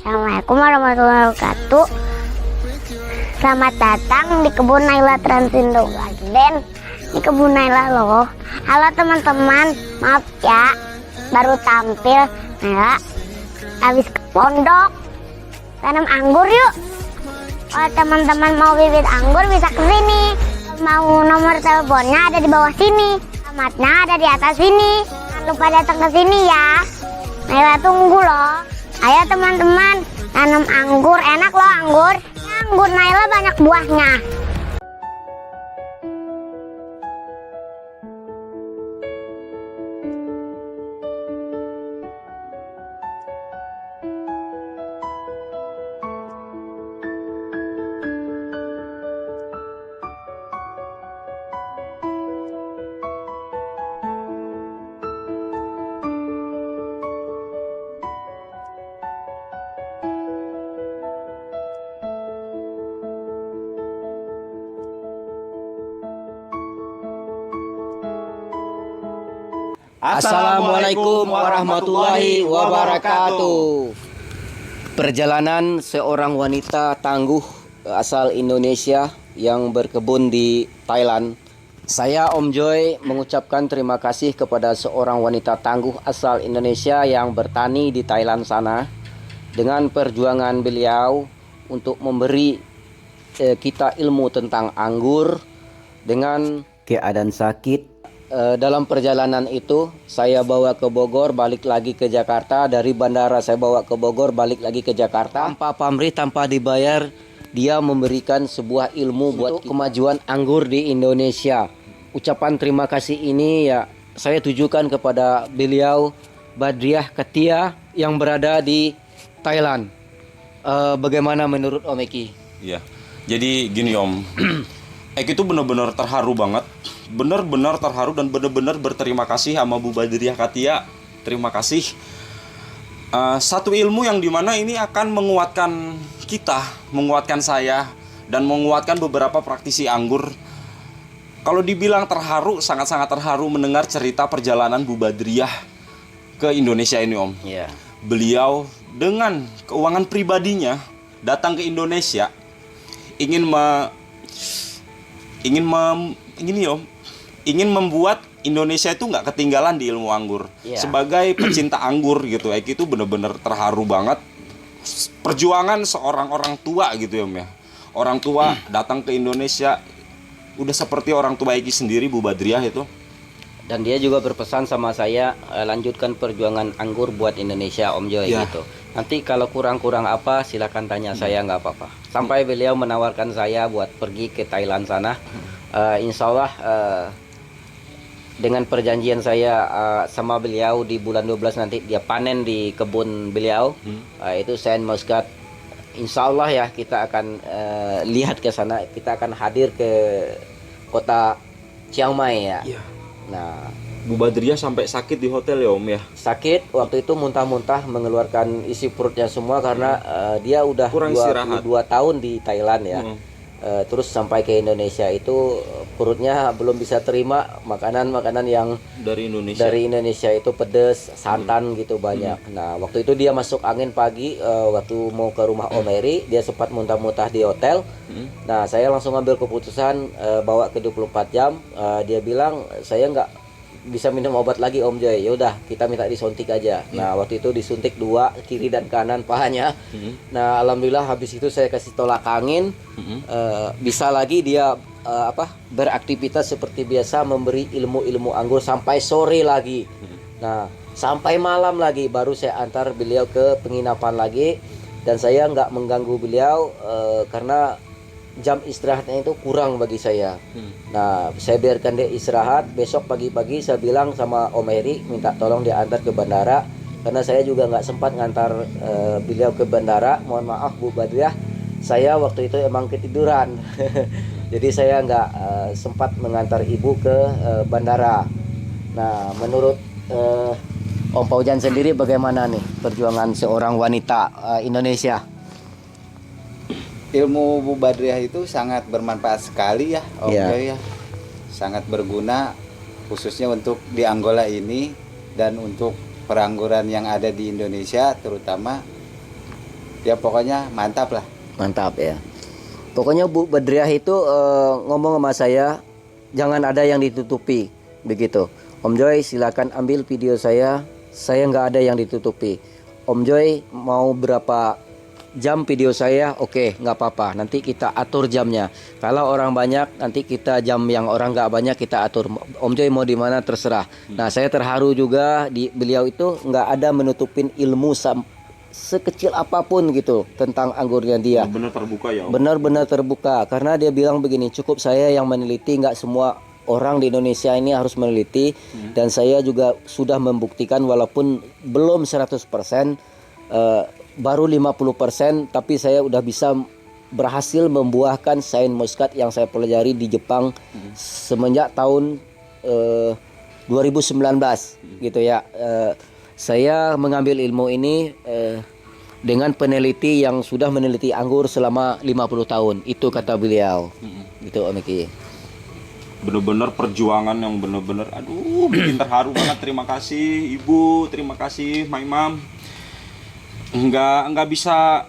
Assalamualaikum warahmatullahi wabarakatuh. Selamat datang di kebun Naila Transindo Garden. Di kebun Naila loh. Halo teman-teman, maaf ya baru tampil. Naila habis ke pondok tanam anggur yuk. Kalau teman-teman mau bibit anggur bisa ke sini. Mau nomor teleponnya ada di bawah sini. Alamatnya ada di atas sini. Jangan lupa datang ke sini ya. Naila tunggu loh. Ayo teman-teman, tanam anggur, enak loh anggur. Anggur Naila banyak buahnya. Assalamualaikum warahmatullahi wabarakatuh. Perjalanan seorang wanita tangguh asal Indonesia yang berkebun di Thailand. Saya Om Joy mengucapkan terima kasih kepada seorang wanita tangguh asal Indonesia yang bertani di Thailand sana. Dengan perjuangan beliau untuk memberi kita ilmu tentang anggur dengan keadaan sakit. Dalam perjalanan itu saya bawa ke Bogor, balik lagi ke Jakarta. Dari bandara saya bawa ke Bogor, balik lagi ke Jakarta. Tanpa pamrih, tanpa dibayar, dia memberikan sebuah ilmu buat kemajuan anggur di Indonesia. Ucapan terima kasih ini ya saya tujukan kepada beliau Badriah Katia yang berada di Thailand. Bagaimana menurut Om Eki? Iya, jadi gini Om, Eki itu benar-benar terharu banget. Benar-benar terharu dan benar-benar berterima kasih sama Bu Badriah Katia. Terima kasih. Satu ilmu yang dimana ini akan menguatkan kita, menguatkan saya, dan menguatkan beberapa praktisi anggur. Kalau dibilang terharu, sangat-sangat terharu mendengar cerita perjalanan Bu Badriah ke Indonesia ini Om. Iya. Beliau dengan keuangan pribadinya datang ke Indonesia ingin membuat Indonesia itu nggak ketinggalan di ilmu anggur. Sebagai pecinta anggur gitu, Eki itu benar-benar terharu banget. Perjuangan seorang orang tua gitu ya Om ya. Orang tua datang ke Indonesia, udah seperti orang tua Eki sendiri, Bu Badriah itu. Dan dia juga berpesan sama saya, lanjutkan perjuangan anggur buat Indonesia Om Joy gitu. Nanti kalau kurang-kurang apa silakan tanya saya, nggak apa-apa. Sampai beliau menawarkan saya buat pergi ke Thailand sana. Insya Allah dengan perjanjian saya sama beliau di bulan 12 nanti dia panen di kebun beliau, itu Saint Muscat. Insya Allah ya kita akan lihat ke sana, kita akan hadir ke kota Chiang Mai ya. Nah, Bu Badriah sampai sakit di hotel ya Om ya. Sakit waktu itu, muntah-muntah, mengeluarkan isi perutnya semua karena dia udah 22 tahun di Thailand ya. Terus sampai ke Indonesia itu perutnya belum bisa terima makanan-makanan yang dari Indonesia itu pedas, santan gitu banyak. Nah waktu itu dia masuk angin pagi, waktu mau ke rumah Om Eri, dia sempat muntah-muntah di hotel. Nah saya langsung ambil keputusan bawa ke 24 jam. Dia bilang saya nggak bisa minum obat lagi Om Joy. Yaudah kita minta disuntik aja. Nah waktu itu disuntik 2 kiri dan kanan pahanya. Nah alhamdulillah habis itu saya kasih tolak angin. Bisa lagi dia beraktivitas seperti biasa, memberi ilmu-ilmu anggur sampai sore lagi. Nah sampai malam lagi baru saya antar beliau ke penginapan lagi. Dan saya nggak mengganggu beliau karena jam istirahatnya itu kurang bagi saya. Nah saya biarkan dia istirahat. Besok pagi-pagi saya bilang sama Om Eri minta tolong dia antar ke bandara, karena saya juga nggak sempat ngantar beliau ke bandara. Mohon maaf Bu Badriah, saya waktu itu emang ketiduran. Jadi saya nggak sempat mengantar ibu ke bandara. Nah menurut Om Paujan sendiri bagaimana nih perjuangan seorang wanita Indonesia? Ilmu Bu Badriah itu sangat bermanfaat sekali ya Om Joy ya. Sangat berguna khususnya untuk di Angola ini dan untuk perangguran yang ada di Indonesia, terutama Ya pokoknya mantap lah. Mantap ya. Pokoknya Bu Badriah itu ngomong sama saya, jangan ada yang ditutupi, begitu. Om Joy silakan ambil video saya nggak ada yang ditutupi. Om Joy mau berapa jam video saya, oke, nggak apa-apa. Nanti kita atur jamnya. Kalau orang banyak, nanti kita jam yang orang nggak banyak kita atur. Om Joy mau di mana terserah. Nah, saya terharu juga di beliau itu nggak ada menutupin ilmu sekecil apapun gitu tentang anggurnya dia. Benar terbuka ya Om? Benar-benar terbuka. Karena dia bilang begini, cukup saya yang meneliti, nggak semua orang di Indonesia ini harus meneliti. Dan saya juga sudah membuktikan walaupun belum 100%, baru 50%, tapi saya udah bisa berhasil membuahkan sain muskat yang saya pelajari di Jepang semenjak tahun 2019 gitu ya. Saya mengambil ilmu ini dengan peneliti yang sudah meneliti anggur selama 50 tahun. Itu kata beliau. Gitu Om Eki. Bener-bener perjuangan yang bener-bener aduh bikin terharu banget. Terima kasih Ibu, terima kasih Maimam. Nggak bisa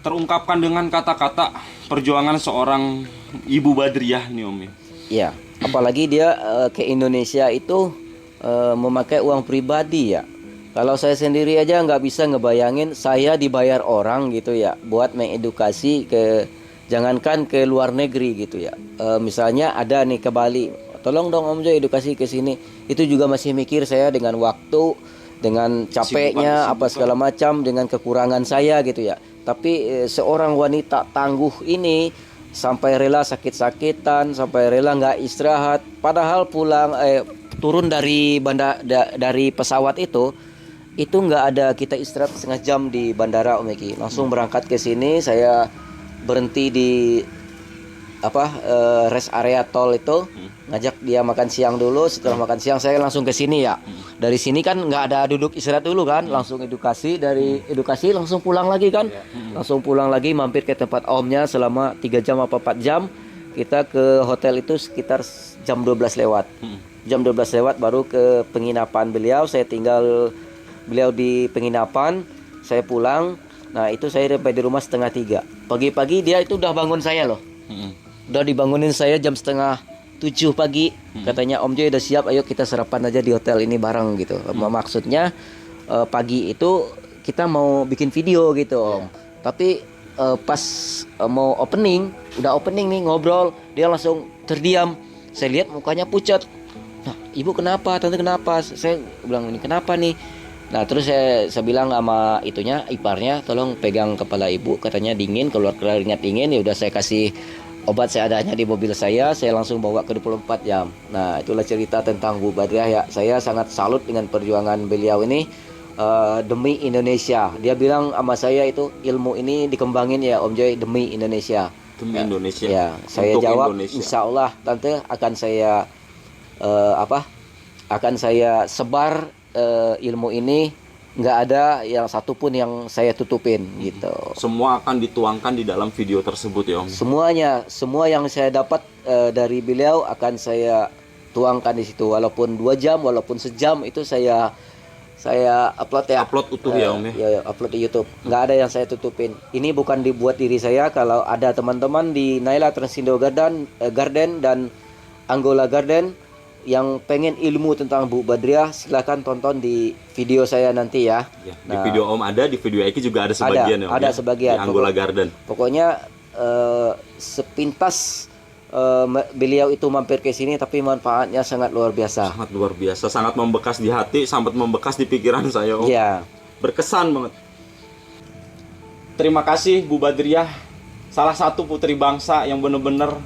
terungkapkan dengan kata-kata perjuangan seorang Ibu Badriah nih Om. Ya, apalagi dia ke Indonesia itu memakai uang pribadi ya. Kalau saya sendiri aja nggak bisa ngebayangin saya dibayar orang gitu ya buat mengedukasi jangankan ke luar negeri gitu ya. Misalnya ada nih ke Bali, tolong dong Om Joy edukasi ke sini. Itu juga masih mikir saya dengan waktu, dengan capeknya apa segala macam, dengan kekurangan saya gitu ya. Tapi seorang wanita tangguh ini sampai rela sakit-sakitan, sampai rela nggak istirahat, padahal turun dari dari pesawat itu nggak ada kita istirahat setengah jam di bandara Om Eki. Langsung berangkat ke sini, saya berhenti di rest area tol itu, ngajak dia makan siang dulu. Setelah makan siang saya langsung ke sini ya. Dari sini kan nggak ada duduk istirahat dulu kan, langsung edukasi, dari edukasi langsung pulang lagi kan. Langsung pulang lagi, mampir ke tempat omnya selama 3 jam apa 4 jam. Kita ke hotel itu sekitar jam 12 lewat. Jam 12 lewat baru ke penginapan beliau. Saya tinggal beliau di penginapan, saya pulang. Nah itu saya sampai di rumah 2:30. Pagi-pagi dia itu udah bangun saya loh. Udah dibangunin saya jam 6:30 pagi. Katanya Om Joy udah siap, ayo kita sarapan aja di hotel ini bareng gitu. Maksudnya pagi itu kita mau bikin video gitu Om. Tapi pas mau udah opening nih ngobrol, dia langsung terdiam. Saya lihat mukanya pucat. Nah, Ibu kenapa? Tante kenapa? Saya bilang ini kenapa nih? Nah terus saya bilang sama iparnya, tolong pegang kepala ibu, katanya dingin, keluar keringat dingin. Ya udah saya kasih obat seadanya di mobil saya langsung bawa ke 24 jam. Nah itulah cerita tentang Bu Badriah ya. Saya sangat salut dengan perjuangan beliau ini demi Indonesia. Dia bilang sama saya itu ilmu ini dikembangin ya Om Joy demi Indonesia. Demi Indonesia. Ya, saya untuk jawab Indonesia. Insya Allah Tante akan saya akan saya sebar ilmu ini, nggak ada yang satupun yang saya tutupin gitu. Semua akan dituangkan di dalam video tersebut ya Om. Semua yang saya dapat dari beliau akan saya tuangkan di situ. Walaupun 2 jam, walaupun sejam itu saya upload ya. Upload utuh ya Om ya. Ya, upload di YouTube. Nggak ada yang saya tutupin. Ini bukan dibuat diri saya. Kalau ada teman-teman di Naila Transindo Garden dan Angola Garden yang pengen ilmu tentang Bu Badriah, silakan tonton di video saya nanti ya. Ya, di video Om ada, di video Eki juga ada sebagian ya Om. Ada sebagian. Di Angola Garden. Pokoknya sepintas beliau itu mampir ke sini, tapi manfaatnya sangat luar biasa. Sangat luar biasa, sangat membekas di hati, sangat membekas di pikiran saya Om. Iya. Berkesan banget. Terima kasih Bu Badriah, salah satu putri bangsa yang benar-benar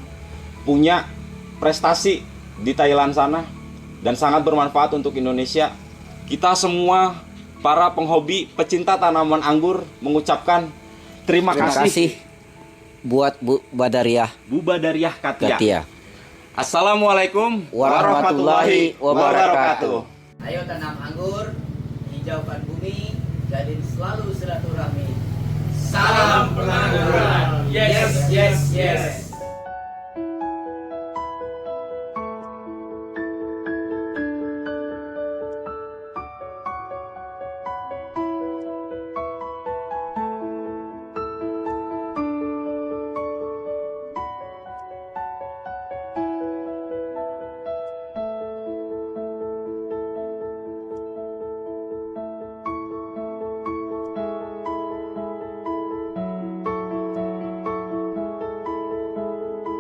punya prestasi di Thailand sana dan sangat bermanfaat untuk Indonesia. Kita semua para penghobi pecinta tanaman anggur mengucapkan terima kasih buat Bu Badriah. Bu Badriah Katia. Assalamualaikum warahmatullahi wabarakatuh. Ayo tanam anggur, hijaukan bumi, jadi selalu silaturahmi. Salam pengangguran. Yes, yes, yes.